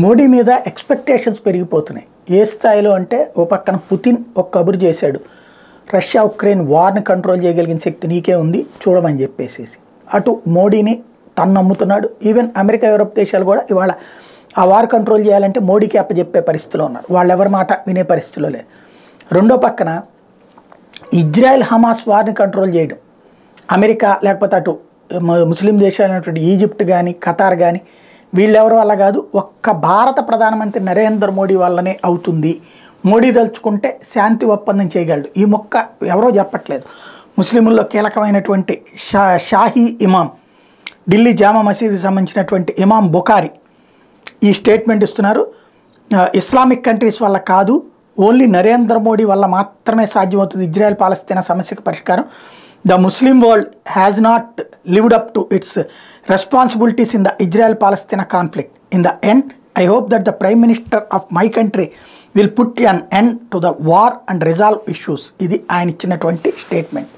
మోడీ మీద ఎక్స్పెక్టేషన్స్ పెరిగిపోతున్నాయి. ఏ స్థాయిలో అంటే ఓ పక్కన పుతిన్ ఒక కబురు చేశాడు, రష్యా ఉక్రెయిన్ వార్ని కంట్రోల్ చేయగలిగిన శక్తి నీకే ఉంది చూడమని చెప్పేసి. అటు మోడీని తను నమ్ముతున్నాడు. ఈవెన్ అమెరికా యూరోప్ దేశాలు కూడా ఇవాళ ఆ వార్ కంట్రోల్ చేయాలంటే మోడీకి అప్పచెప్పే పరిస్థితిలో ఉన్నారు. వాళ్ళు ఎవరి మాట వినే పరిస్థితిలో లేదు. రెండో పక్కన ఇజ్రాయెల్ హమాస్ వార్ని కంట్రోల్ చేయడం అమెరికా లేకపోతే అటు ముస్లిం దేశాలైనటువంటి ఈజిప్ట్ కానీ ఖతార్ కానీ వీళ్ళెవరు వల్ల కాదు, ఒక్క భారత ప్రధానమంత్రి నరేంద్ర మోడీ వల్లనే అవుతుంది. మోడీ తలుచుకుంటే శాంతి ఒప్పందం చేయగలడు. ఈ మొక్క ఎవరో చెప్పట్లేదు. ముస్లింల్లో కీలకమైనటువంటి షాహీ ఇమాం, ఢిల్లీ జామా మసీదుకి సంబంధించినటువంటి ఇమాం బుఖారీ ఈ స్టేట్మెంట్ ఇస్తున్నారు. ఇస్లామిక్ కంట్రీస్ వల్ల కాదు, ఓన్లీ నరేంద్ర మోడీ వల్ల మాత్రమే సాధ్యమవుతుంది ఇజ్రాయెల్ పాలస్తీనా సమస్యకు పరిష్కారం. The Muslim world has not lived up to its responsibilities in the Israel-Palestina conflict. In the end, I hope that the Prime Minister of my country will put an end to the war and resolve issues. ఇది ఆయన ఇచ్చినటువంటి statement.